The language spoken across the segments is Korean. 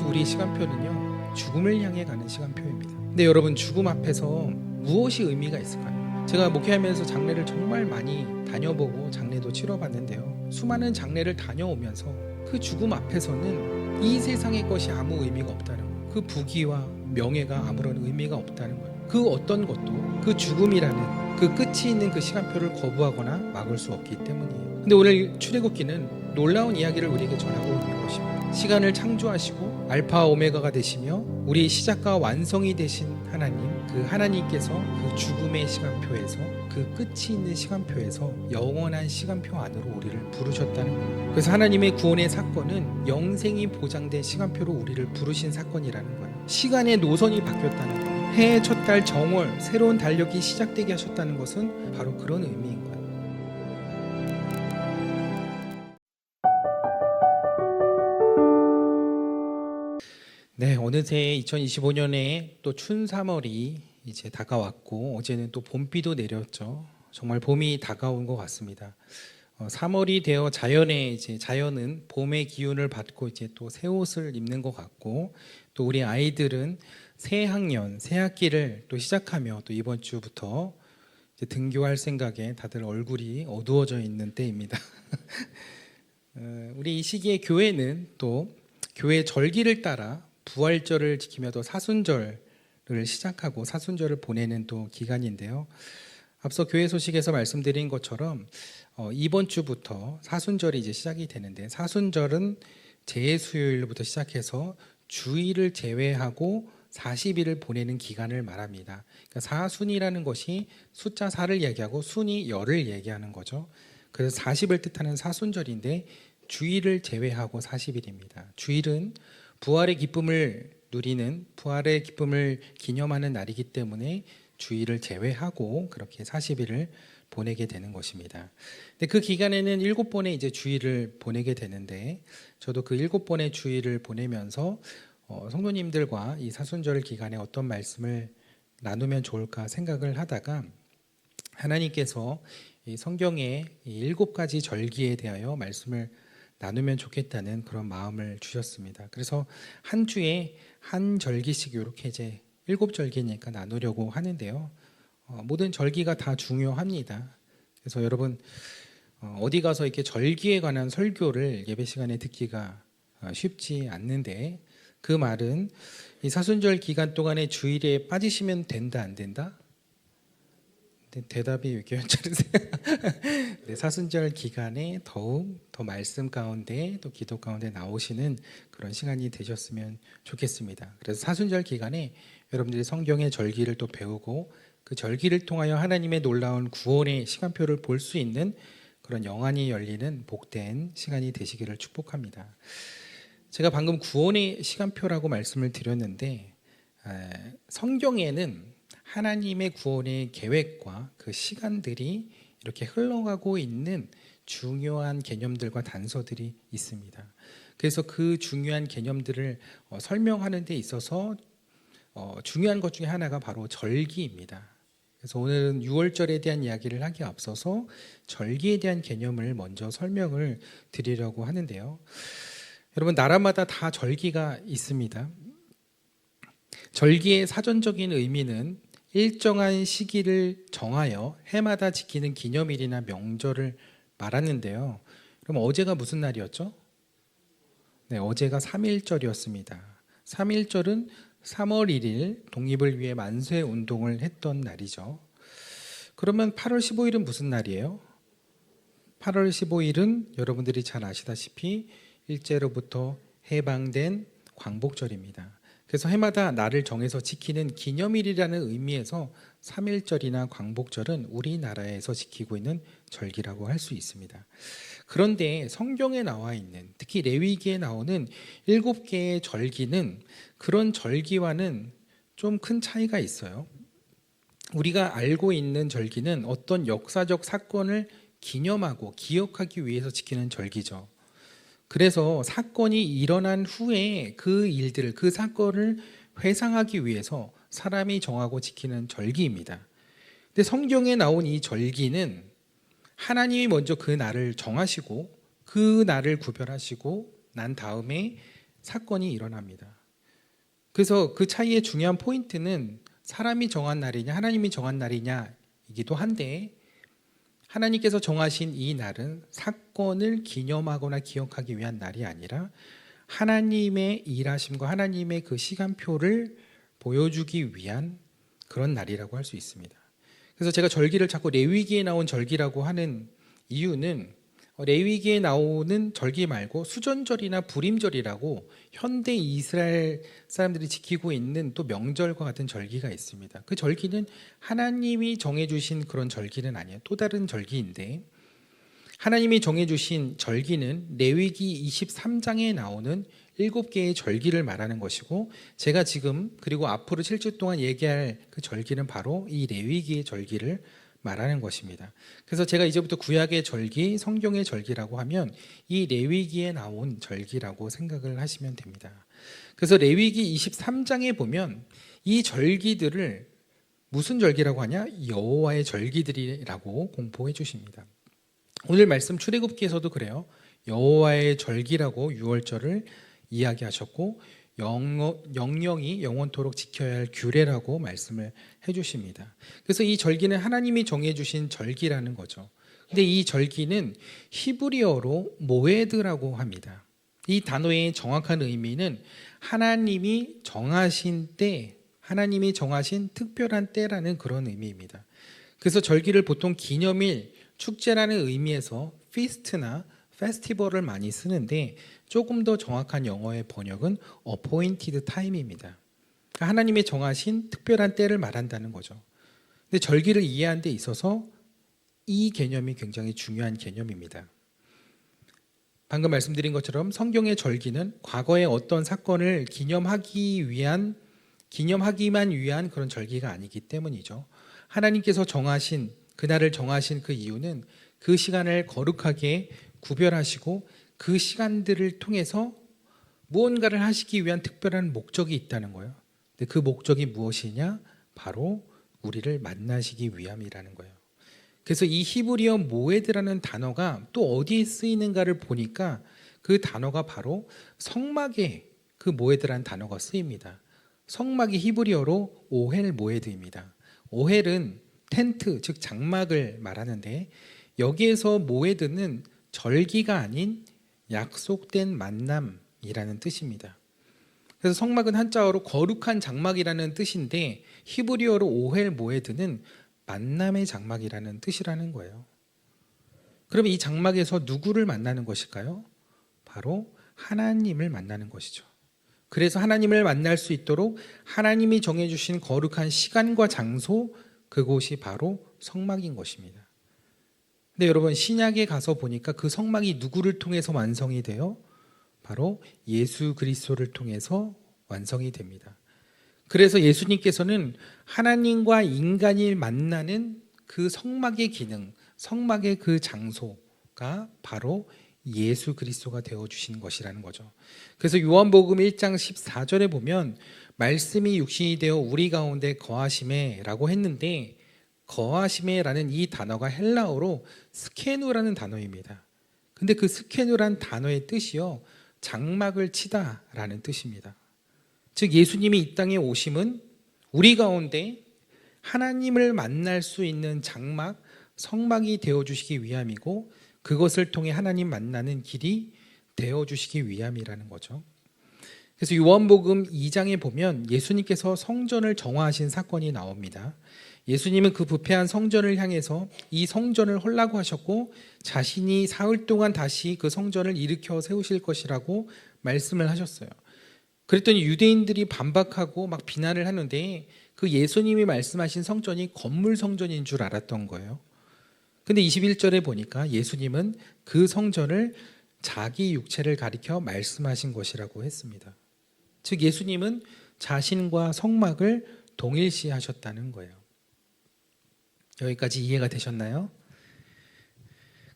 그래서 우리의 시간표는요, 죽음을 향해 가는 시간표입니다. 근데 여러분, 죽음 앞에서 무엇이 의미가 있을까요? 제가 목회하면서 장례를 정말 많이 다녀보고 장례도 치러봤는데요, 수많은 장례를 다녀오면서 그 죽음 앞에서는 이 세상의 것이 아무 의미가 없다는 거예요. 그 부귀와 명예가 아무런 의미가 없다는 거예요. 그 어떤 것도 그 죽음이라는 그 끝이 있는 그 시간표를 거부하거나 막을 수 없기 때문이에요. 근데 오늘 출애굽기는 놀라운 이야기를 우리에게 전하고 있는 것입니다. 시간을 창조하시고 알파 오메가가 되시며 우리 시작과 완성이 되신 하나님, 그 하나님께서 그 죽음의 시간표에서, 그 끝이 있는 시간표에서 영원한 시간표 안으로 우리를 부르셨다는 거예요. 그래서 하나님의 구원의 사건은 영생이 보장된 시간표로 우리를 부르신 사건이라는 거예요. 시간의 노선이 바뀌었다는 거예요. 해의 첫 달 정월, 새로운 달력이 시작되게 하셨다는 것은 바로 그런 의미인 거예요. 네, 어느새 2025년에 또 춘 3월이 이제 다가왔고, 어제는 또 봄비도 내렸죠. 정말 봄이 다가온 것 같습니다. 3월이 되어 자연은 봄의 기운을 받고 이제 또 새 옷을 입는 것 같고, 또 우리 아이들은 새 학년, 새 학기를 또 시작하며 또 이번 주부터 이제 등교할 생각에 다들 얼굴이 어두워져 있는 때입니다. 우리 이 시기에 교회는 또 교회 절기를 따라 부활절을 지키며 또 사순절을 시작하고 사순절을 보내는 또 기간인데요. 앞서 교회 소식에서 말씀드린 것처럼 이번 주부터 사순절이 이제 시작이 되는데, 사순절은 재수요일부터 시작해서 주일을 제외하고 40일을 보내는 기간을 말합니다. 그러니까 사순이라는 것이 숫자 4를 얘기하고 순이 열을 얘기하는 거죠. 그래서 40을 뜻하는 사순절인데 주일을 제외하고 40일입니다. 주일은 부활의 기쁨을 누리는, 부활의 기쁨을 기념하는 날이기 때문에 주일을 제외하고 그렇게 40일을 보내게 되는 것입니다. 근데 그 기간에는 7번의 이제 주일을 보내게 되는데, 저도 그 7번의 주일을 보내면서 성도님들과 이 사순절 기간에 어떤 말씀을 나누면 좋을까 생각을 하다가, 하나님께서 이 성경의 이 7가지 절기에 대하여 말씀을 나누면 좋겠다는 그런 마음을 주셨습니다. 그래서 한 주에 한 절기씩 이렇게 이제 7절기니까 나누려고 하는데요. 모든 절기가 다 중요합니다. 그래서 여러분, 어디 가서 이렇게 절기에 관한 설교를 예배 시간에 듣기가 쉽지 않는데, 그 말은 이 사순절 기간 동안에 주일에 빠지시면 된다, 안 된다? 대답이 왜 이렇게 괜찮으세요? 네, 사순절 기간에 더욱 더 말씀 가운데 또 기도 가운데 나오시는 그런 시간이 되셨으면 좋겠습니다. 그래서 사순절 기간에 여러분들이 성경의 절기를 또 배우고, 그 절기를 통하여 하나님의 놀라운 구원의 시간표를 볼 수 있는 그런 영안이 열리는 복된 시간이 되시기를 축복합니다. 제가 방금 구원의 시간표라고 말씀을 드렸는데, 성경에는 하나님의 구원의 계획과 그 시간들이 이렇게 흘러가고 있는 중요한 개념들과 단서들이 있습니다. 그래서 그 중요한 개념들을 설명하는 데 있어서 중요한 것 중에 하나가 바로 절기입니다. 그래서 오늘은 6월절에 대한 이야기를 하기에 앞서서 절기에 대한 개념을 먼저 설명을 드리려고 하는데요. 여러분, 나라마다 다 절기가 있습니다. 절기의 사전적인 의미는 일정한 시기를 정하여 해마다 지키는 기념일이나 명절을 말하는데요. 그럼 어제가 무슨 날이었죠? 네, 어제가 3.1절이었습니다. 3.1절은 3월 1일 독립을 위해 만세 운동을 했던 날이죠. 그러면 8월 15일은 무슨 날이에요? 8월 15일은 여러분들이 잘 아시다시피 일제로부터 해방된 광복절입니다. 그래서 해마다 날을 정해서 지키는 기념일이라는 의미에서 3.1절이나 광복절은 우리나라에서 지키고 있는 절기라고 할 수 있습니다. 그런데 성경에 나와 있는, 특히 레위기에 나오는 7개의 절기는 그런 절기와는 좀 큰 차이가 있어요. 우리가 알고 있는 절기는 어떤 역사적 사건을 기념하고 기억하기 위해서 지키는 절기죠. 그래서 사건이 일어난 후에 그 일들을, 그 사건을 회상하기 위해서 사람이 정하고 지키는 절기입니다. 근데 성경에 나온 이 절기는 하나님이 먼저 그 날을 정하시고 그 날을 구별하시고 난 다음에 사건이 일어납니다. 그래서 그 차이의 중요한 포인트는 사람이 정한 날이냐 하나님이 정한 날이냐이기도 한데, 하나님께서 정하신 이 날은 사건을 기념하거나 기억하기 위한 날이 아니라 하나님의 일하심과 하나님의 그 시간표를 보여주기 위한 그런 날이라고 할 수 있습니다. 그래서 제가 절기를 자꾸 레위기에 나온 절기라고 하는 이유는, 레위기에 나오는 절기 말고 수전절이나 불임절이라고 현대 이스라엘 사람들이 지키고 있는 또 명절과 같은 절기가 있습니다. 그 절기는 하나님이 정해주신 그런 절기는 아니에요. 또 다른 절기인데, 하나님이 정해주신 절기는 레위기 23장에 나오는 7개의 절기를 말하는 것이고, 제가 지금 그리고 앞으로 7주 동안 얘기할 그 절기는 바로 이 레위기의 절기를 말하는 것입니다. 그래서 제가 이제부터 구약의 절기, 성경의 절기라고 하면 이 레위기에 나온 절기라고 생각을 하시면 됩니다. 그래서 레위기 23장에 보면 이 절기들을 무슨 절기라고 하냐? 여호와의 절기들이라고 공포해 주십니다. 오늘 말씀 출애굽기에서도 그래요. 여호와의 절기라고 유월절을 이야기하셨고, 영영이 영원토록 지켜야 할 규례라고 말씀을 해주십니다. 그래서 이 절기는 하나님이 정해주신 절기라는 거죠. 근데 이 절기는 히브리어로 모에드라고 합니다. 이 단어의 정확한 의미는 하나님이 정하신 때, 하나님이 정하신 특별한 때라는 그런 의미입니다. 그래서 절기를 보통 기념일, 축제라는 의미에서 feast나 페스티벌을 많이 쓰는데, 조금 더 정확한 영어의 번역은 appointed time입니다. 그러니까 하나님이 정하신 특별한 때를 말한다는 거죠. 근데 절기를 이해하는 데 있어서 이 개념이 굉장히 중요한 개념입니다. 방금 말씀드린 것처럼 성경의 절기는 과거의 어떤 사건을 기념하기만 위한 그런 절기가 아니기 때문이죠. 하나님께서 정하신, 그날을 정하신 그 이유는 그 시간을 거룩하게 구별하시고 그 시간들을 통해서 무언가를 하시기 위한 특별한 목적이 있다는 거예요. 근데 그 목적이 무엇이냐? 바로 우리를 만나시기 위함이라는 거예요. 그래서 이 히브리어 모에드라는 단어가 또 어디에 쓰이는가를 보니까 그 단어가 바로 성막에 그 모에드라는 단어가 쓰입니다. 성막이 히브리어로 오헬 모에드입니다. 오헬은 텐트, 즉 장막을 말하는데, 여기에서 모에드는 절기가 아닌 약속된 만남이라는 뜻입니다. 그래서 성막은 한자어로 거룩한 장막이라는 뜻인데, 히브리어로 오헬 모에드는 만남의 장막이라는 뜻이라는 거예요. 그럼 이 장막에서 누구를 만나는 것일까요? 바로 하나님을 만나는 것이죠. 그래서 하나님을 만날 수 있도록 하나님이 정해주신 거룩한 시간과 장소, 그곳이 바로 성막인 것입니다. 근데 여러분, 신약에 가서 보니까 그 성막이 누구를 통해서 완성이 돼요? 바로 예수 그리스도를 통해서 완성이 됩니다. 그래서 예수님께서는 하나님과 인간이 만나는 그 성막의 기능, 성막의 그 장소가 바로 예수 그리스도가 되어주신 것이라는 거죠. 그래서 요한복음 1장 14절에 보면 말씀이 육신이 되어 우리 가운데 거하심에라고 했는데, 거하심에라는 이 단어가 헬라어로 스케누라는 단어입니다. 근데 그 스케누라는 단어의 뜻이요, 장막을 치다라는 뜻입니다. 즉 예수님이 이 땅에 오심은 우리 가운데 하나님을 만날 수 있는 장막, 성막이 되어주시기 위함이고, 그것을 통해 하나님 만나는 길이 되어주시기 위함이라는 거죠. 그래서 요한복음 2장에 보면 예수님께서 성전을 정화하신 사건이 나옵니다. 예수님은 그 부패한 성전을 향해서 이 성전을 헐라고 하셨고, 자신이 사흘 동안 다시 그 성전을 일으켜 세우실 것이라고 말씀을 하셨어요. 그랬더니 유대인들이 반박하고 막 비난을 하는데, 그 예수님이 말씀하신 성전이 건물 성전인 줄 알았던 거예요. 근데 21절에 보니까 예수님은 그 성전을 자기 육체를 가리켜 말씀하신 것이라고 했습니다. 즉 예수님은 자신과 성막을 동일시하셨다는 거예요. 여기까지 이해가 되셨나요?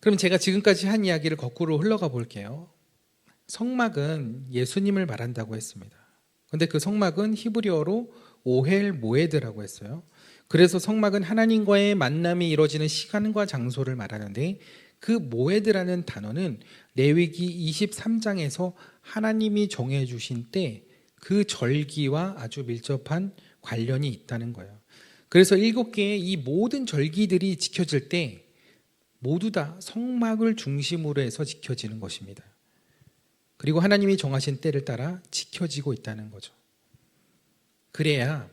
그럼 제가 지금까지 한 이야기를 거꾸로 흘러가 볼게요. 성막은 예수님을 말한다고 했습니다. 그런데 그 성막은 히브리어로 오헬 모에드라고 했어요. 그래서 성막은 하나님과의 만남이 이루어지는 시간과 장소를 말하는데, 그 모에드라는 단어는 레위기 23장에서 하나님이 정해주신 때 그 절기와 아주 밀접한 관련이 있다는 거예요. 그래서 7개의 이 모든 절기들이 지켜질 때 모두 다 성막을 중심으로 해서 지켜지는 것입니다. 그리고 하나님이 정하신 때를 따라 지켜지고 있다는 거죠. 그래야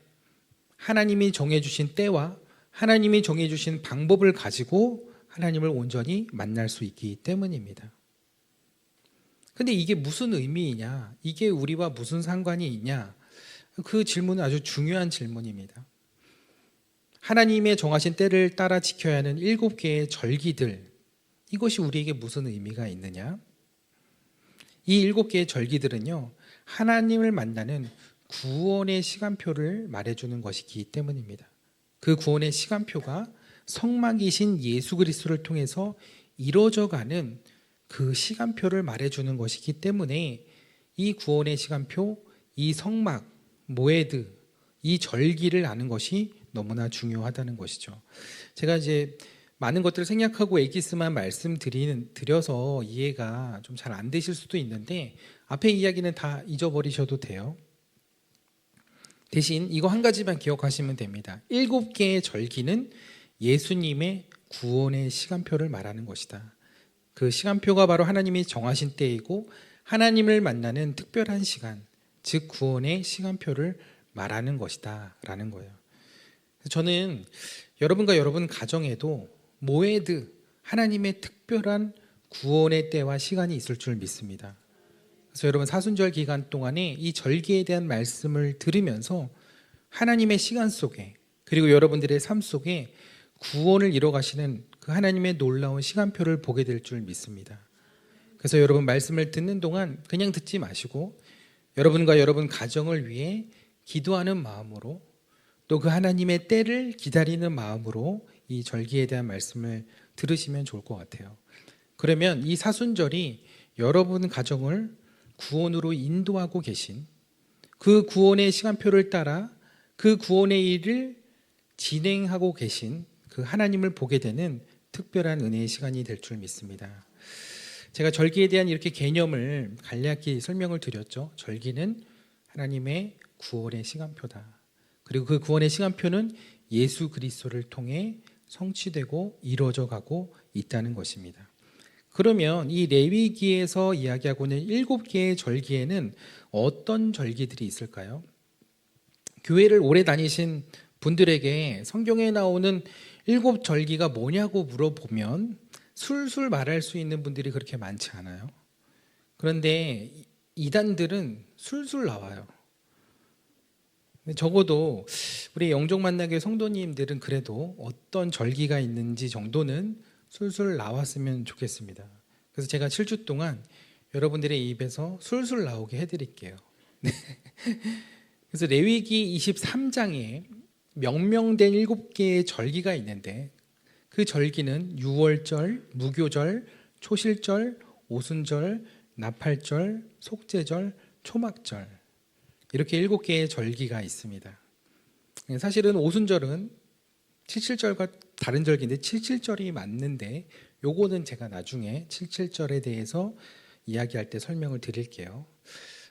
하나님이 정해주신 때와 하나님이 정해주신 방법을 가지고 하나님을 온전히 만날 수 있기 때문입니다. 근데 이게 무슨 의미이냐? 이게 우리와 무슨 상관이 있냐? 그 질문은 아주 중요한 질문입니다. 하나님의 정하신 때를 따라 지켜야 하는 7개의 절기들, 이것이 우리에게 무슨 의미가 있느냐? 이 7개의 절기들은요, 하나님을 만나는 구원의 시간표를 말해주는 것이기 때문입니다. 그 구원의 시간표가 성막이신 예수 그리스도를 통해서 이루어져가는 그 시간표를 말해주는 것이기 때문에 이 구원의 시간표, 이 성막, 모에드, 이 절기를 아는 것이 너무나 중요하다는 것이죠. 제가 이제 많은 것들을 생략하고 에기스만 말씀드려서 이해가 좀 잘 안 되실 수도 있는데 앞에 이야기는 다 잊어버리셔도 돼요. 대신 이거 한 가지만 기억하시면 됩니다. 7개의 절기는 예수님의 구원의 시간표를 말하는 것이다. 그 시간표가 바로 하나님이 정하신 때이고 하나님을 만나는 특별한 시간, 즉 구원의 시간표를 말하는 것이다 라는 거예요. 저는 여러분과 여러분 가정에도 모에드, 하나님의 특별한 구원의 때와 시간이 있을 줄 믿습니다. 그래서 여러분 사순절 기간 동안에 이 절기에 대한 말씀을 들으면서 하나님의 시간 속에, 그리고 여러분들의 삶 속에 구원을 이뤄가시는 그 하나님의 놀라운 시간표를 보게 될 줄 믿습니다. 그래서 여러분 말씀을 듣는 동안 그냥 듣지 마시고 여러분과 여러분 가정을 위해 기도하는 마음으로, 또 그 하나님의 때를 기다리는 마음으로 이 절기에 대한 말씀을 들으시면 좋을 것 같아요. 그러면 이 사순절이 여러분 가정을 구원으로 인도하고 계신, 그 구원의 시간표를 따라 그 구원의 일을 진행하고 계신 그 하나님을 보게 되는 특별한 은혜의 시간이 될 줄 믿습니다. 제가 절기에 대한 이렇게 개념을 간략히 설명을 드렸죠. 절기는 하나님의 구원의 시간표다. 그리고 그 구원의 시간표는 예수 그리스도를 통해 성취되고 이루어져 가고 있다는 것입니다. 그러면 이 레위기에서 이야기하고 있는 7개의 절기에는 어떤 절기들이 있을까요? 교회를 오래 다니신 분들에게 성경에 나오는 7절기가 뭐냐고 물어보면 술술 말할 수 있는 분들이 그렇게 많지 않아요. 그런데 이단들은 술술 나와요. 적어도 우리 영종 만나교회 성도님들은 그래도 어떤 절기가 있는지 정도는 술술 나왔으면 좋겠습니다. 그래서 제가 7주 동안 여러분들의 입에서 술술 나오게 해드릴게요. 그래서 레위기 23장에 명명된 7개의 절기가 있는데 그 절기는 유월절, 무교절, 초실절, 오순절, 나팔절, 속죄절, 초막절, 이렇게 7개의 절기가 있습니다. 사실은 오순절은 77절과 다른 절기인데 77절이 맞는데 요거는 제가 나중에 77절에 대해서 이야기할 때 설명을 드릴게요.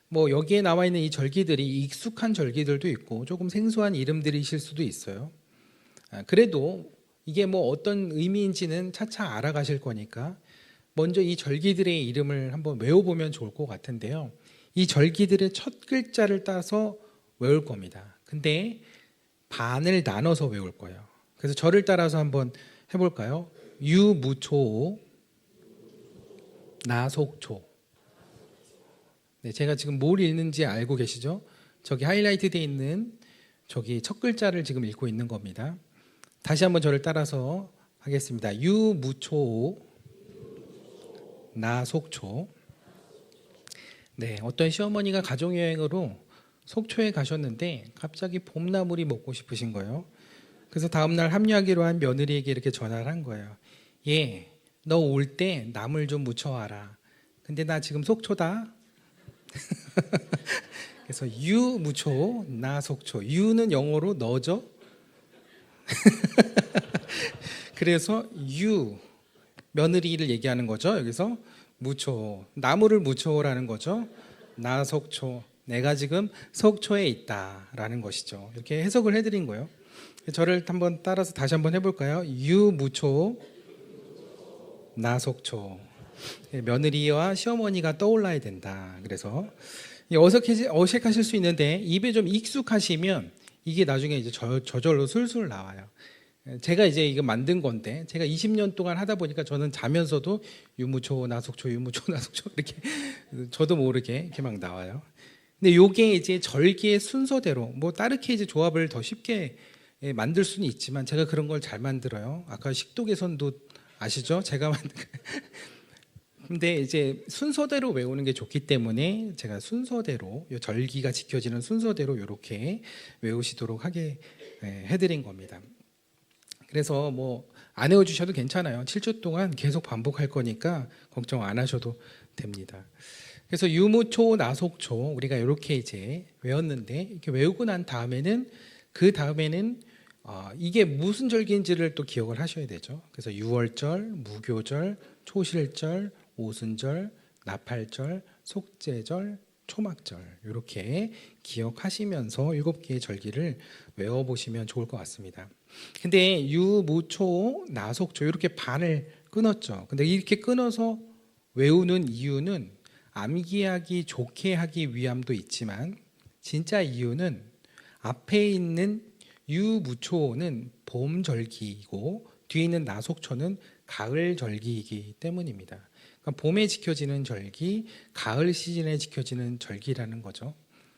뭐 여기에 나와 있는 이 절기들이 익숙한 절기들도 있고 조금 생소한 이름들이실 수도 있어요. 그래도 이게 뭐 어떤 의미인지는 차차 알아가실 거니까 먼저 이 절기들의 이름을 한번 외워보면 좋을 것 같은데요. 이 절기들의 첫 글자를 따서 외울 겁니다. 근데 반을 나눠서 외울 거예요. 그래서 저를 따라서 한번 해볼까요? 유무초, 나속초. 네, 제가 지금 뭘 읽는지 알고 계시죠? 저기 하이라이트 되어 있는 저기 첫 글자를 지금 읽고 있는 겁니다. 다시 한번 저를 따라서 하겠습니다. 유무초, 나속초. 네, 어떤 시어머니가 가족여행으로 속초에 가셨는데 갑자기 봄나물이 먹고 싶으신 거예요. 그래서 다음날 합류하기로 한 며느리에게 이렇게 전화를 한 거예요. 예, 너 올 때 나물 좀 무쳐와라. 근데 나 지금 속초다. 그래서 유무초, 나속초. 유는 영어로 너죠. 그래서 유, 며느리를 얘기하는 거죠. 여기서 무초, 나무를 무쳐오라는 거죠. 나 속초, 내가 지금 속초에 있다라는 것이죠. 이렇게 해석을 해드린 거예요. 저를 한번 따라서 다시 한번 해볼까요? 유무초, 나 속초. 며느리와 시어머니가 떠올라야 된다. 그래서 어색하실 수 있는데 입에 좀 익숙하시면 이게 나중에 이제 저절로 술술 나와요. 제가 이제 이거 만든 건데 제가 20년 동안 하다 보니까 저는 자면서도 유무초 나속초 유무초 나속초 이렇게 저도 모르게 이렇게 막 나와요. 근데 요게 이제 절기의 순서대로 뭐 다르게 이제 조합을 더 쉽게 만들 수는 있지만 제가 그런 걸 잘 만들어요. 아까 식독에선도 아시죠? 제가 만든 근데 이제 순서대로 외우는 게 좋기 때문에 제가 순서대로 요 절기가 지켜지는 순서대로 이렇게 외우시도록 하게 해드린 겁니다. 그래서 뭐 안 외워주셔도 괜찮아요. 7주 동안 계속 반복할 거니까 걱정 안 하셔도 됩니다. 그래서 유무초 나속초 우리가 이렇게 이제 외웠는데 이렇게 외우고 난 다음에는 그 다음에는 이게 무슨 절기인지를 또 기억을 하셔야 되죠. 그래서 유월절, 무교절, 초실절, 오순절, 나팔절, 속죄절, 초막절 이렇게 기억하시면서 7개의 절기를 외워보시면 좋을 것 같습니다. 근데 유무초 나속초 이렇게 반을 끊었죠. 근데 이렇게 끊어서 외우는 이유는 암기하기 좋게 하기 위함도 있지만 진짜 이유는 앞에 있는 유무초는 봄 절기이고 뒤에 있는 나속초는 가을 절기이기 때문입니다. 그러니까 봄에 지켜지는 절기, 가을 시즌에 지켜지는 절기라는 거죠.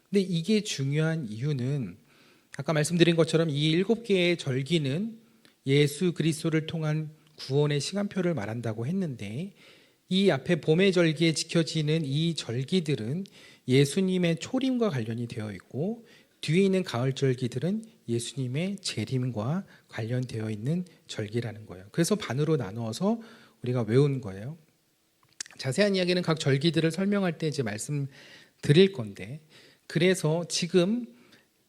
근데 이게 중요한 이유는 아까 말씀드린 것처럼 이 7개의 절기는 예수 그리스도를 통한 구원의 시간표를 말한다고 했는데 이 앞에 봄의 절기에 지켜지는 이 절기들은 예수님의 초림과 관련이 되어 있고 뒤에 있는 가을 절기들은 예수님의 재림과 관련되어 있는 절기라는 거예요. 그래서 반으로 나누어서 우리가 외운 거예요. 자세한 이야기는 각 절기들을 설명할 때 이제 말씀드릴 건데 그래서 지금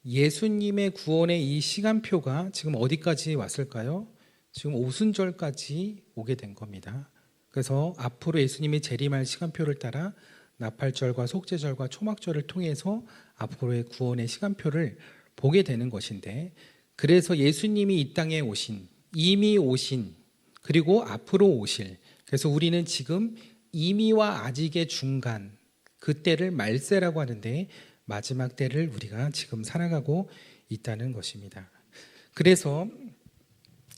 예수님의 구원의 이 시간표가 지금 어디까지 왔을까요? 지금 오순절까지 오게 된 겁니다. 그래서 앞으로 예수님이 재림할 시간표를 따라 나팔절과 속죄절과 초막절을 통해서 앞으로의 구원의 시간표를 보게 되는 것인데 그래서 예수님이 이 땅에 오신, 이미 오신, 그리고 앞으로 오실 그래서 우리는 지금 이미와 아직의 중간 그 때를 말세라고 하는데 마지막 때를 우리가 지금 살아가고 있다는 것입니다. 그래서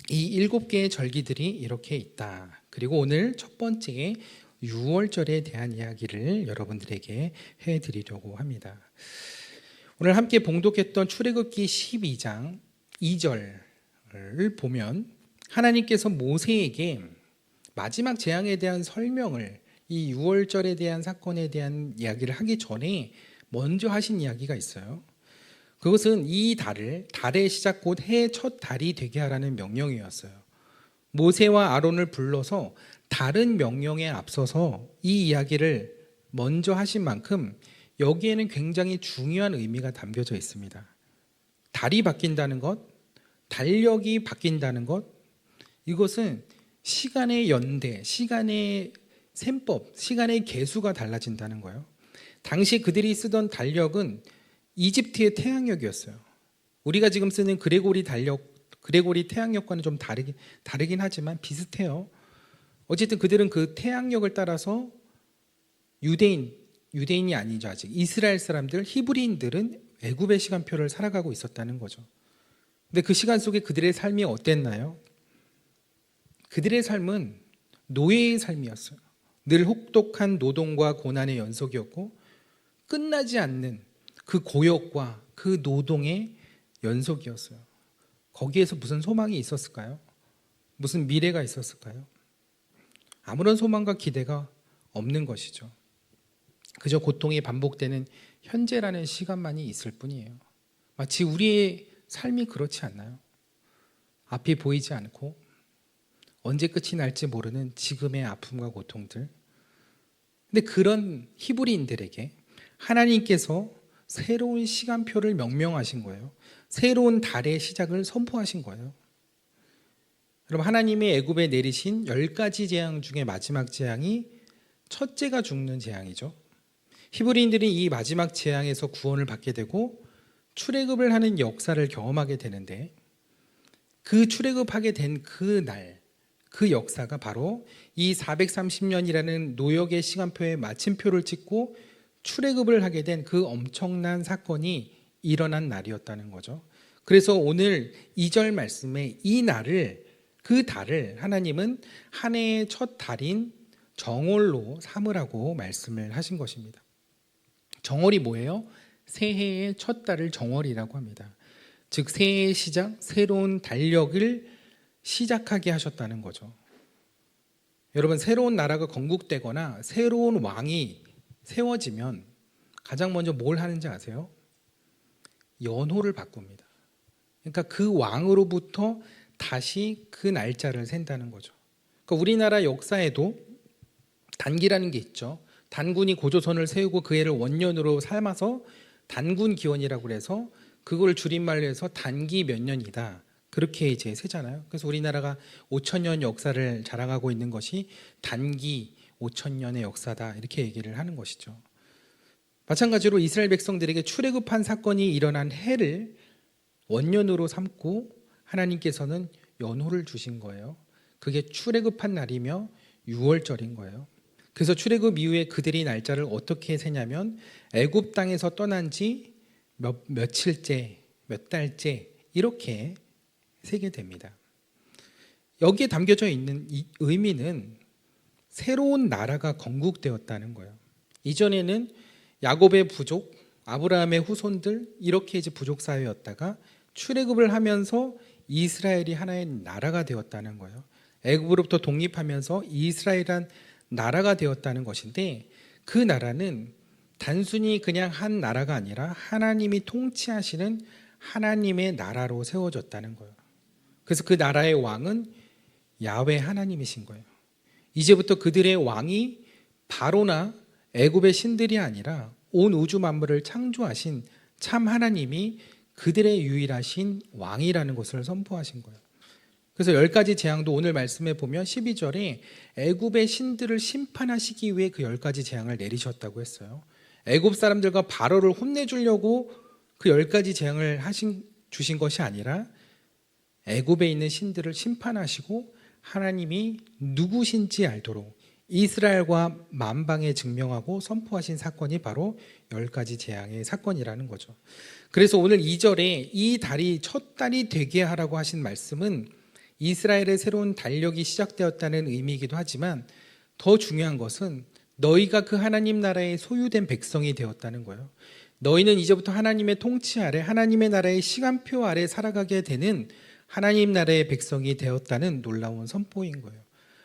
이 7개의 절기들이 이렇게 있다. 그리고 오늘 첫 번째 6월절에 대한 이야기를 여러분들에게 해드리려고 합니다. 오늘 함께 봉독했던 출애굽기 12장 2절을 보면 하나님께서 모세에게 마지막 재앙에 대한 설명을 이 6월절에 대한 사건에 대한 이야기를 하기 전에 먼저 하신 이야기가 있어요. 그것은 이 달의 시작 곧 해의 첫 달이 되게 하라는 명령이었어요. 모세와 아론을 불러서 다른 명령에 앞서서 이 이야기를 먼저 하신 만큼 여기에는 굉장히 중요한 의미가 담겨져 있습니다. 달이 바뀐다는 것, 달력이 바뀐다는 것, 이것은 시간의 연대, 시간의 셈법, 시간의 계수가 달라진다는 거예요. 당시 그들이 쓰던 달력은 이집트의 태양력이었어요. 우리가 지금 쓰는 그레고리 태양력과는 좀 다르긴 하지만 비슷해요. 어쨌든 그들은 그 태양력을 따라서 유대인이 아니죠. 아직 이스라엘 사람들, 히브리인들은 애굽의 시간표를 살아가고 있었다는 거죠. 근데 그 시간 속에 그들의 삶이 어땠나요? 그들의 삶은 노예의 삶이었어요. 늘 혹독한 노동과 고난의 연속이었고 끝나지 않는 그 고역과 그 노동의 연속이었어요. 거기에서 무슨 소망이 있었을까요? 무슨 미래가 있었을까요? 아무런 소망과 기대가 없는 것이죠. 그저 고통이 반복되는 현재라는 시간만이 있을 뿐이에요. 마치 우리의 삶이 그렇지 않나요? 앞이 보이지 않고 언제 끝이 날지 모르는 지금의 아픔과 고통들. 근데 그런 히브리인들에게 하나님께서 새로운 시간표를 명명하신 거예요. 새로운 달의 시작을 선포하신 거예요. 여러분, 하나님의 애굽에 내리신 10가지 재앙 중에 마지막 재앙이 첫째가 죽는 재앙이죠. 히브리인들이 이 마지막 재앙에서 구원을 받게 되고 출애굽을 하는 역사를 경험하게 되는데, 그 출애굽하게 된 그 날, 그 역사가 바로 이 430년이라는 노역의 시간표에 마침표를 찍고 출애굽을 하게 된 그 엄청난 사건이 일어난 날이었다는 거죠. 그래서 오늘 2절 말씀에 이 날을, 그 달을 하나님은 한 해의 첫 달인 정월로 삼으라고 말씀을 하신 것입니다. 정월이 뭐예요? 새해의 첫 달을 정월이라고 합니다. 즉 새해의 시작, 새로운 달력을 시작하게 하셨다는 거죠. 여러분, 새로운 나라가 건국되거나 새로운 왕이 세워지면 가장 먼저 뭘 하는지 아세요? 연호를 바꿉니다. 그러니까 그 왕으로부터 다시 그 날짜를 센다는 거죠. 그러니까 우리나라 역사에도 단기라는 게 있죠. 단군이 고조선을 세우고 그 해를 원년으로 삼아서 단군기원이라고 해서 그걸 줄임말로 해서 단기 몇 년이다, 그렇게 이제 세잖아요. 그래서 우리나라가 5,000년 역사를 자랑하고 있는 것이 단기 5,000년의 역사다, 이렇게 얘기를 하는 것이죠. 마찬가지로 이스라엘 백성들에게 출애굽한 사건이 일어난 해를 원년으로 삼고 하나님께서는 연호를 주신 거예요. 그게 출애굽한 날이며 6월절인 거예요. 그래서 출애굽 이후에 그들이 날짜를 어떻게 세냐면 애굽 땅에서 떠난 지 며칠째, 몇 달째 이렇게 세게 됩니다. 여기에 담겨져 있는 이 의미는 새로운 나라가 건국되었다는 거예요. 이전에는 야곱의 부족, 아브라함의 후손들, 이렇게 이제 부족 사회였다가 출애굽을 하면서 이스라엘이 하나의 나라가 되었다는 거예요. 애굽으로부터 독립하면서 이스라엘이란 나라가 되었다는 것인데, 그 나라는 단순히 그냥 한 나라가 아니라 하나님이 통치하시는 하나님의 나라로 세워졌다는 거예요. 그래서 그 나라의 왕은 야훼 하나님이신 거예요. 이제부터 그들의 왕이 바로나 애굽의 신들이 아니라 온 우주 만물을 창조하신 참 하나님이 그들의 유일하신 왕이라는 것을 선포하신 거예요. 그래서 10가지 재앙도 오늘 말씀에 보면 12절에 애굽의 신들을 심판하시기 위해 그 10가지 재앙을 내리셨다고 했어요. 애굽 사람들과 바로를 혼내주려고 그 10가지 재앙을 주신 것이 아니라 애굽에 있는 신들을 심판하시고 하나님이 누구신지 알도록 이스라엘과 만방에 증명하고 선포하신 사건이 바로 10가지 재앙의 사건이라는 거죠. 그래서 오늘 2절에 이 달이 첫 달이 되게 하라고 하신 말씀은 이스라엘의 새로운 달력이 시작되었다는 의미이기도 하지만, 더 중요한 것은 너희가 그 하나님 나라의 소유된 백성이 되었다는 거예요. 너희는 이제부터 하나님의 통치 아래, 하나님의 나라의 시간표 아래 살아가게 되는 하나님 나라의 백성이 되었다는 놀라운 선포인 거예요.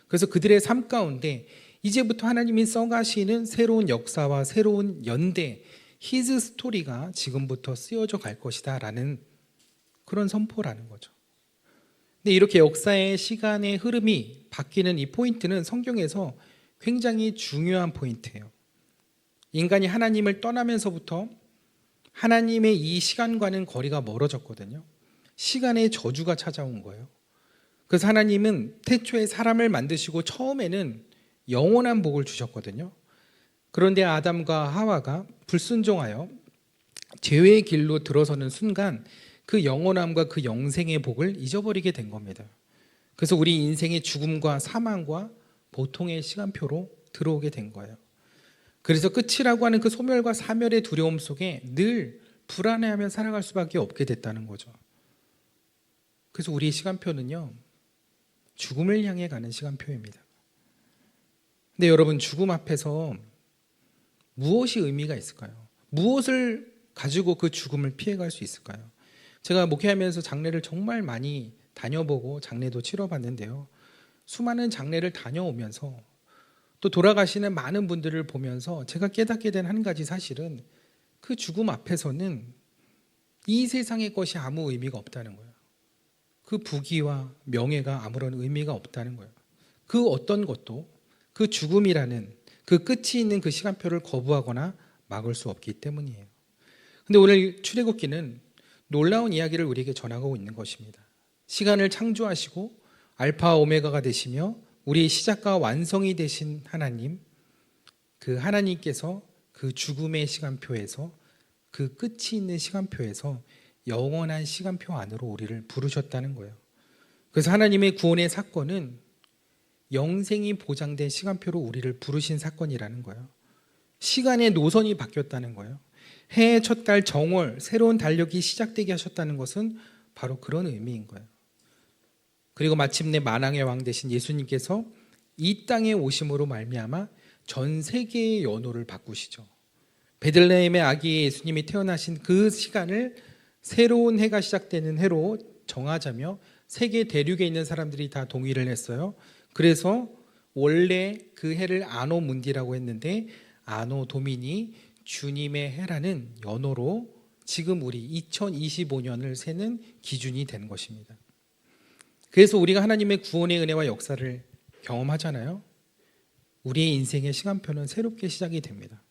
그래서 그들의 삶 가운데 이제부터 하나님이 써가시는 새로운 역사와 새로운 연대, 히즈 스토리가 지금부터 쓰여져 갈 것이다 라는 그런 선포라는 거죠. 근데 이렇게 역사의 시간의 흐름이 바뀌는 이 포인트는 성경에서 굉장히 중요한 포인트예요. 인간이 하나님을 떠나면서부터 하나님의 이 시간과는 거리가 멀어졌거든요. 시간의 저주가 찾아온 거예요. 그래서 하나님은 태초에 사람을 만드시고 처음에는 영원한 복을 주셨거든요. 그런데 아담과 하와가 불순종하여 죄의 길로 들어서는 순간 그 영원함과 그 영생의 복을 잊어버리게 된 겁니다. 그래서 우리 인생의 죽음과 사망과 보통의 시간표로 들어오게 된 거예요. 그래서 끝이라고 하는 그 소멸과 사멸의 두려움 속에 늘 불안해하며 살아갈 수밖에 없게 됐다는 거죠. 그래서 우리의 시간표는요, 죽음을 향해 가는 시간표입니다. 근데 여러분, 죽음 앞에서 무엇이 의미가 있을까요? 무엇을 가지고 그 죽음을 피해갈 수 있을까요? 제가 목회하면서 장례를 정말 많이 다녀보고 장례도 치러봤는데요, 수많은 장례를 다녀오면서 또 돌아가시는 많은 분들을 보면서 제가 깨닫게 된 한 가지 사실은, 그 죽음 앞에서는 이 세상의 것이 아무 의미가 없다는 거예요. 그 부귀와 명예가 아무런 의미가 없다는 거예요. 그 어떤 것도 그 죽음이라는 그 끝이 있는 그 시간표를 거부하거나 막을 수 없기 때문이에요. 근데 오늘 출애굽기는 놀라운 이야기를 우리에게 전하고 있는 것입니다. 시간을 창조하시고 알파 오메가가 되시며 우리의 시작과 완성이 되신 하나님, 그 하나님께서 그 죽음의 시간표에서, 그 끝이 있는 시간표에서 영원한 시간표 안으로 우리를 부르셨다는 거예요. 그래서 하나님의 구원의 사건은 영생이 보장된 시간표로 우리를 부르신 사건이라는 거예요. 시간의 노선이 바뀌었다는 거예요. 해의 첫 달 정월, 새로운 달력이 시작되게 하셨다는 것은 바로 그런 의미인 거예요. 그리고 마침내 만왕의 왕 되신 예수님께서 이 땅에 오심으로 말미암아 전 세계의 연호를 바꾸시죠. 베들레헴의 아기 예수님이 태어나신 그 시간을 새로운 해가 시작되는 해로 정하자며 세계 대륙에 있는 사람들이 다 동의를 했어요. 그래서 원래 그 해를 아노 문디라고 했는데 아노 도미니, 주님의 해라는 연호로 지금 우리 2025년을 세는 기준이 된 것입니다. 그래서 우리가 하나님의 구원의 은혜와 역사를 경험하잖아요. 우리의 인생의 시간표는 새롭게 시작이 됩니다.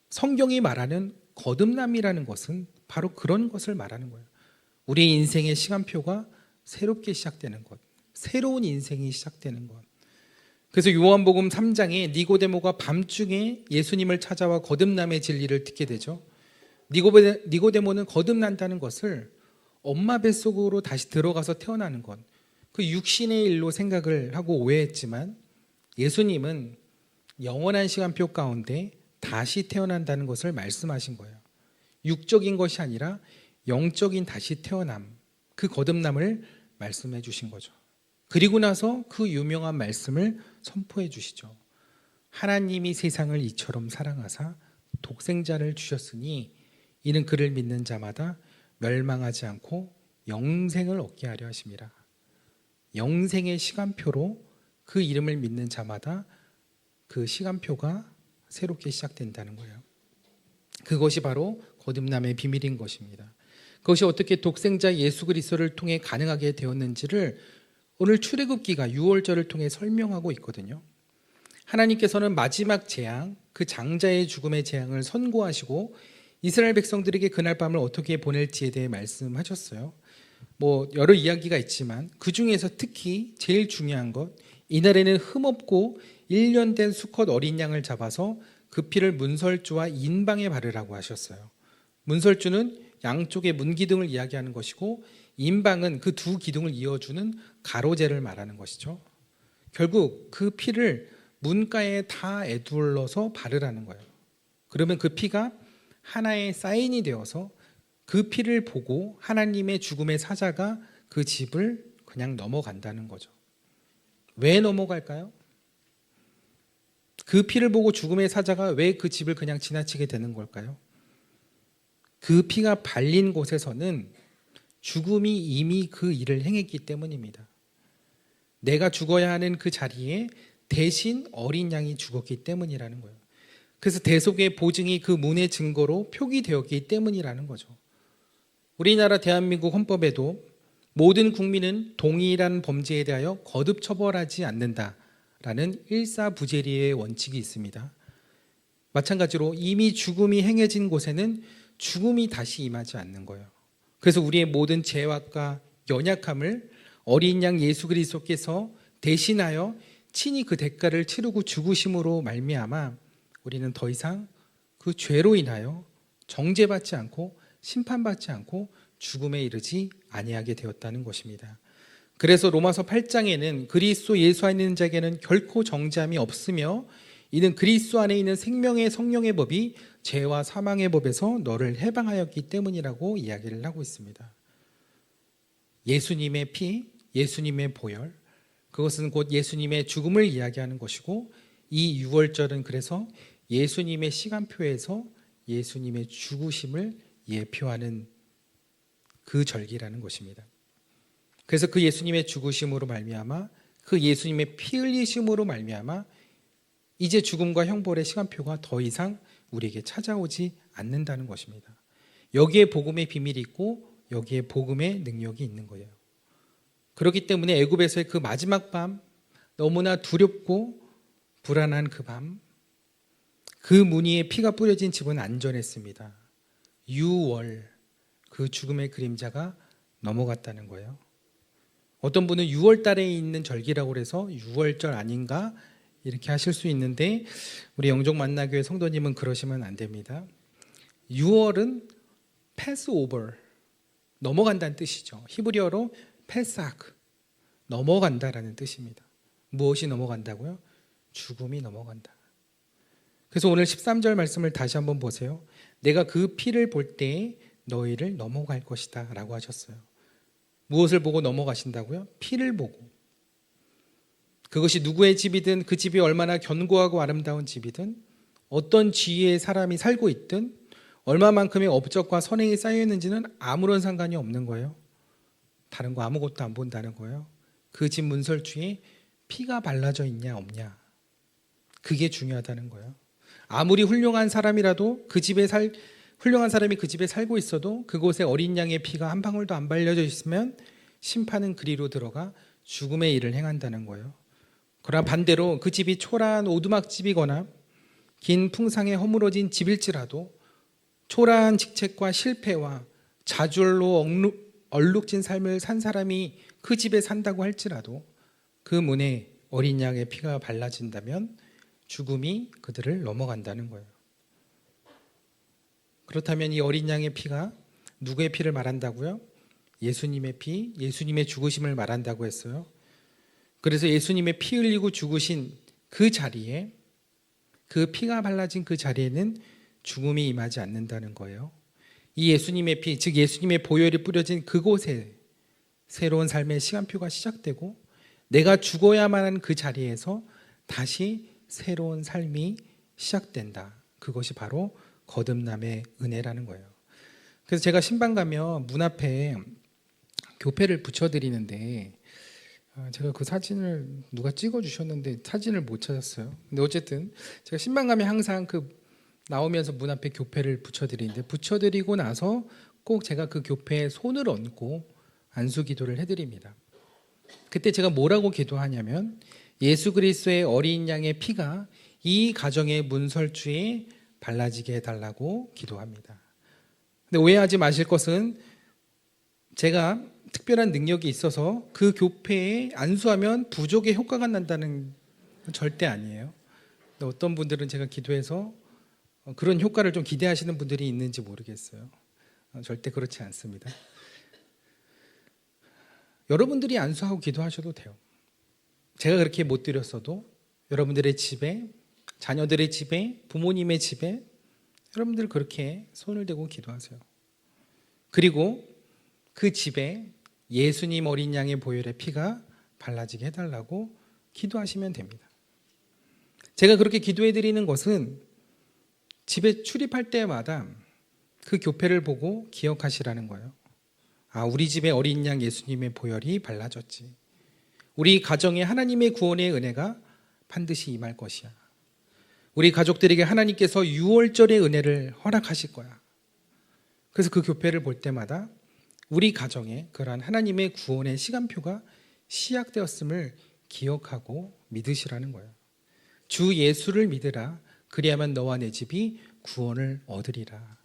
성경이 말하는 거듭남이라는 것은 바로 그런 것을 말하는 거예요. 우리의 인생의 시간표가 새롭게 시작되는 것, 새로운 인생이 시작되는 것. 그래서 요한복음 3장에 니고데모가 밤중에 예수님을 찾아와 거듭남의 진리를 듣게 되죠. 니고데모는 거듭난다는 것을 엄마 뱃속으로 다시 들어가서 태어나는 것, 그 육신의 일로 생각을 하고 오해했지만 예수님은 영원한 시간표 가운데 다시 태어난다는 것을 말씀하신 거예요. 육적인 것이 아니라 영적인 다시 태어남, 그 거듭남을 말씀해 주신 거죠. 그리고 나서 그 유명한 말씀을 선포해 주시죠. 하나님이 세상을 이처럼 사랑하사 독생자를 주셨으니 이는 그를 믿는 자마다 멸망하지 않고 영생을 얻게 하려 하심이라. 영생의 시간표로 그 이름을 믿는 자마다 그 시간표가 새롭게 시작된다는 거예요. 그것이 바로 거듭남의 비밀인 것입니다. 그것이 어떻게 독생자 예수 그리스도를 통해 가능하게 되었는지를 오늘 출애굽기가 6월절을 통해 설명하고 있거든요. 하나님께서는 마지막 재앙, 그 장자의 죽음의 재앙을 선고하시고 이스라엘 백성들에게 그날 밤을 어떻게 보낼지에 대해 말씀하셨어요. 여러 이야기가 있지만 그 중에서 특히 제일 중요한 것, 이날에는 흠없고 1년 된 수컷 어린 양을 잡아서 그 피를 문설주와 인방에 바르라고 하셨어요. 문설주는 양쪽의 문기둥을 이야기하는 것이고 인방은 그 두 기둥을 이어주는 가로재를 말하는 것이죠. 결국 그 피를 문가에 다 애둘러서 바르라는 거예요. 그러면 그 피가 하나의 사인이 되어서 그 피를 보고 하나님의 죽음의 사자가 그 집을 그냥 넘어간다는 거죠. 왜 넘어갈까요? 그 피를 보고 죽음의 사자가 왜 그 집을 그냥 지나치게 되는 걸까요? 그 피가 발린 곳에서는 죽음이 이미 그 일을 행했기 때문입니다. 내가 죽어야 하는 그 자리에 대신 어린 양이 죽었기 때문이라는 거예요. 그래서 대속의 보증이 그 문의 증거로 표기되었기 때문이라는 거죠. 우리나라 대한민국 헌법에도 모든 국민은 동일한 범죄에 대하여 거듭 처벌하지 않는다라는 일사부재리의 원칙이 있습니다. 마찬가지로 이미 죽음이 행해진 곳에는 죽음이 다시 임하지 않는 거예요. 그래서 우리의 모든 죄악과 연약함을 어린 양 예수 그리스도께서 대신하여 친히 그 대가를 치르고 죽으심으로 말미암아 우리는 더 이상 그 죄로 인하여 정죄받지 않고 심판받지 않고 죽음에 이르지 아니하게 되었다는 것입니다. 그래서 로마서 8장에는 그리스도 예수 안에 있는 자에게는 결코 정죄함이 없으며 이는 그리스도 안에 있는 생명의 성령의 법이 죄와 사망의 법에서 너를 해방하였기 때문이라고 이야기를 하고 있습니다. 예수님의 피, 예수님의 보혈, 그것은 곧 예수님의 죽음을 이야기하는 것이고 이 6월절은 그래서 예수님의 시간표에서 예수님의 죽으심을 예표하는 그 절기라는 것입니다. 그래서 그 예수님의 죽으심으로 말미암아 그 예수님의 피 흘리심으로 말미암아 이제 죽음과 형벌의 시간표가 더 이상 우리에게 찾아오지 않는다는 것입니다. 여기에 복음의 비밀이 있고 여기에 복음의 능력이 있는 거예요. 그렇기 때문에 애굽에서의 그 마지막 밤, 너무나 두렵고 불안한 그 밤, 그 무늬에 피가 뿌려진 집은 안전했습니다. 6월, 그 죽음의 그림자가 넘어갔다는 거예요. 어떤 분은 6월 달에 있는 절기라고 해서 6월절 아닌가 이렇게 하실 수 있는데 우리 영종 만나교회 성도님은 그러시면 안 됩니다. 6월은 패스오버, 넘어간다는 뜻이죠. 히브리어로 패스아크, 넘어간다라는 뜻입니다. 무엇이 넘어간다고요? 죽음이 넘어간다. 그래서 오늘 13절 말씀을 다시 한번 보세요. 내가 그 피를 볼 때에 너희를 넘어갈 것이다 라고 하셨어요. 무엇을 보고 넘어가신다고요? 피를 보고. 그것이 누구의 집이든, 그 집이 얼마나 견고하고 아름다운 집이든, 어떤 지위의 사람이 살고 있든, 얼마만큼의 업적과 선행이 쌓여 있는지는 아무런 상관이 없는 거예요. 다른 거 아무것도 안 본다는 거예요. 그 집 문설주에 피가 발라져 있냐 없냐, 그게 중요하다는 거예요. 아무리 훌륭한 사람이라도 훌륭한 사람이 그 집에 살고 있어도 그곳에 어린 양의 피가 한 방울도 안 발려져 있으면 심판은 그리로 들어가 죽음의 일을 행한다는 거예요. 그러나 반대로 그 집이 초라한 오두막집이거나 긴 풍상에 허물어진 집일지라도 초라한 직책과 실패와 좌절로 얼룩진 삶을 산 사람이 그 집에 산다고 할지라도 그 문에 어린 양의 피가 발라진다면 죽음이 그들을 넘어간다는 거예요. 그렇다면 이 어린 양의 피가 누구의 피를 말한다고요? 예수님의 피, 예수님의 죽으심을 말한다고 했어요. 그래서 예수님의 피 흘리고 죽으신 그 자리에, 그 피가 발라진 그 자리에는 죽음이 임하지 않는다는 거예요. 이 예수님의 피, 즉 예수님의 보혈이 뿌려진 그곳에 새로운 삶의 시간표가 시작되고 내가 죽어야만 하는 그 자리에서 다시 새로운 삶이 시작된다. 그것이 바로 거듭남의 은혜라는 거예요. 그래서 제가 신방 가면 문 앞에 교패를 붙여드리는데 제가 그 사진을 누가 찍어주셨는데 사진을 못 찾았어요. 근데 어쨌든 제가 신방 가면 항상 그 나오면서 문 앞에 교패를 붙여드리는데, 붙여드리고 나서 꼭 제가 그 교패에 손을 얹고 안수 기도를 해드립니다. 그때 제가 뭐라고 기도하냐면 예수 그리스도의 어린 양의 피가 이 가정의 문설주에 발라지게 해달라고 기도합니다. 근데 오해하지 마실 것은 제가 특별한 능력이 있어서 그 교패에 안수하면 부족의 효과가 난다는 건 절대 아니에요. 근데 어떤 분들은 제가 기도해서 그런 효과를 좀 기대하시는 분들이 있는지 모르겠어요. 절대 그렇지 않습니다. 여러분들이 안수하고 기도하셔도 돼요. 제가 그렇게 못 드렸어도 여러분들의 집에, 자녀들의 집에, 부모님의 집에 여러분들 그렇게 손을 대고 기도하세요. 그리고 그 집에 예수님 어린 양의 보혈의 피가 발라지게 해달라고 기도하시면 됩니다. 제가 그렇게 기도해 드리는 것은 집에 출입할 때마다 그 교패를 보고 기억하시라는 거예요. 아, 우리 집에 어린 양 예수님의 보혈이 발라졌지. 우리 가정에 하나님의 구원의 은혜가 반드시 임할 것이야. 우리 가족들에게 하나님께서 유월절의 은혜를 허락하실 거야. 그래서 그 교패를 볼 때마다 우리 가정에 그러한 하나님의 구원의 시간표가 시작되었음을 기억하고 믿으시라는 거예요. 주 예수를 믿으라. 그리하면 너와 내 집이 구원을 얻으리라.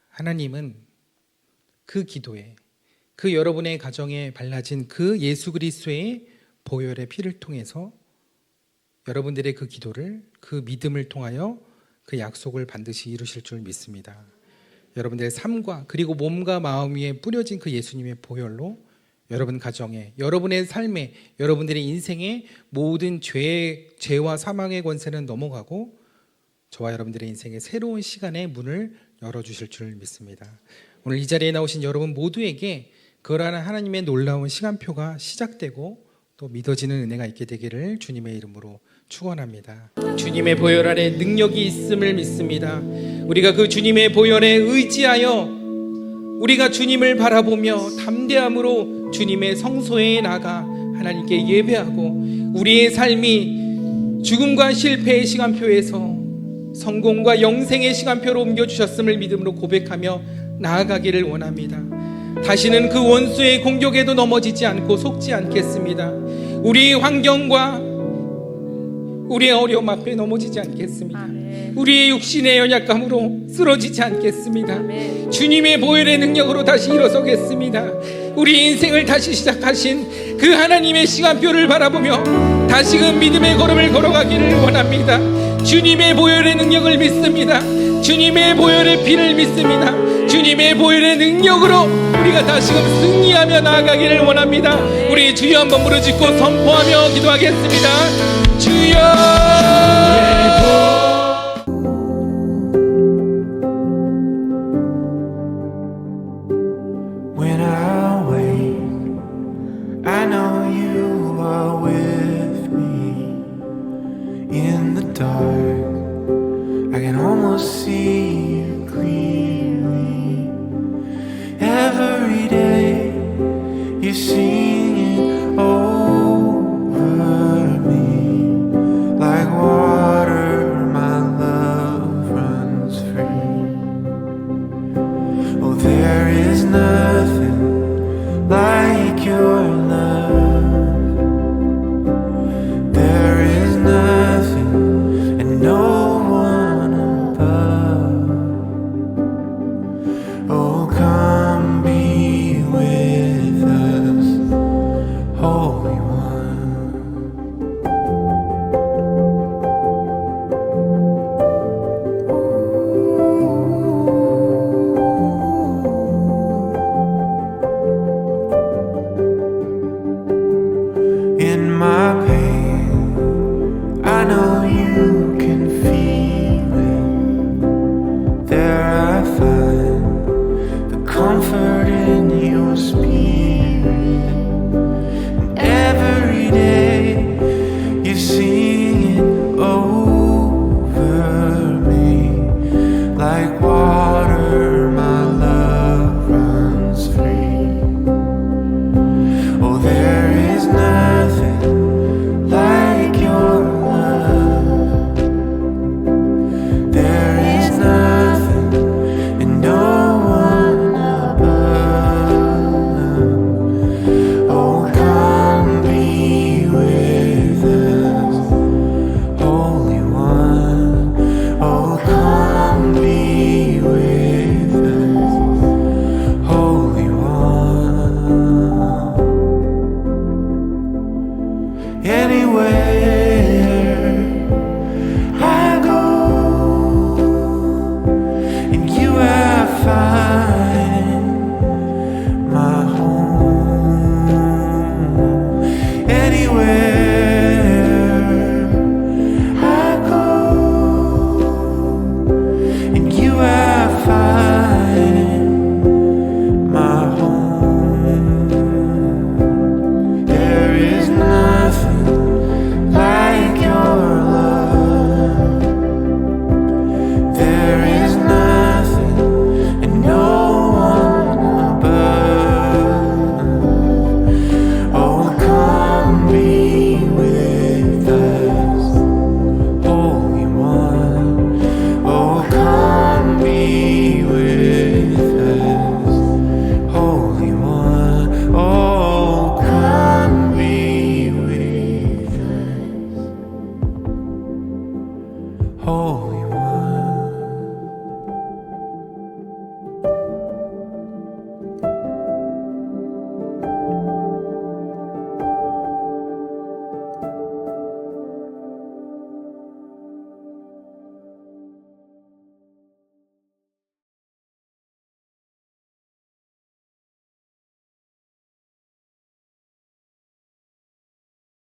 하나님은 그 기도에, 그 여러분의 가정에 발라진 그 예수 그리스도의 보혈의 피를 통해서 여러분들의 그 기도를, 그 믿음을 통하여 그 약속을 반드시 이루실 줄 믿습니다. 여러분들의 삶과 그리고 몸과 마음 위에 뿌려진 그 예수님의 보혈로 여러분 가정에, 여러분의 삶에, 여러분들의 인생에 모든 죄와 사망의 권세는 넘어가고 저와 여러분들의 인생의 새로운 시간의 문을 열어주실 줄 믿습니다. 오늘 이 자리에 나오신 여러분 모두에게 그러한 하나님의 놀라운 시간표가 시작되고 또 믿어지는 은혜가 있게 되기를 주님의 이름으로 축원합니다. 주님의 보혈 안에 능력이 있음을 믿습니다. 우리가 그 주님의 보혈에 의지하여 우리가 주님을 바라보며 담대함으로 주님의 성소에 나가 하나님께 예배하고 우리의 삶이 죽음과 실패의 시간표에서 성공과 영생의 시간표로 옮겨주셨음을 믿음으로 고백하며 나아가기를 원합니다. 다시는 그 원수의 공격에도 넘어지지 않고 속지 않겠습니다. 우리의 환경과 우리의 어려움 앞에 넘어지지 않겠습니다. 우리의 육신의 연약감으로 쓰러지지 않겠습니다. 아멘. 주님의 보혈의 능력으로 다시 일어서겠습니다. 우리 인생을 다시 시작하신 그 하나님의 시간표를 바라보며 다시금 믿음의 걸음을 걸어가기를 원합니다. 주님의 보혈의 능력을 믿습니다. 주님의 보혈의 피를 믿습니다. 주님의 보혈의 능력으로 우리가 다시금 승리하며 나아가기를 원합니다. 우리 주여 한번 부르짖고 선포하며 기도하겠습니다. 주여. When I wake, I know you are with me. In the dark, I can almost see you clearly. Every day, you're singing over me. Like water, my love runs free. Oh, there is nothing like your love. There is nothing and no one above. Oh, come be with us, Holy One. In my pain, I know you can feel it. There I find the comfort in your spirit. And every day you're singing over me. Like water, my love runs free. Oh, there is nothing like your love. There is nothing and no one above. Oh, come be with us, Holy One. Oh, come be with us, Holy One. Anywhere I go, in you I find my home. Anywhere I go, in you I find my home. There is nothing like your love. There is nothing and no one above. Oh, come be with us, Holy One. Oh, come be with us, Holy One. Oh, come be with us, Holy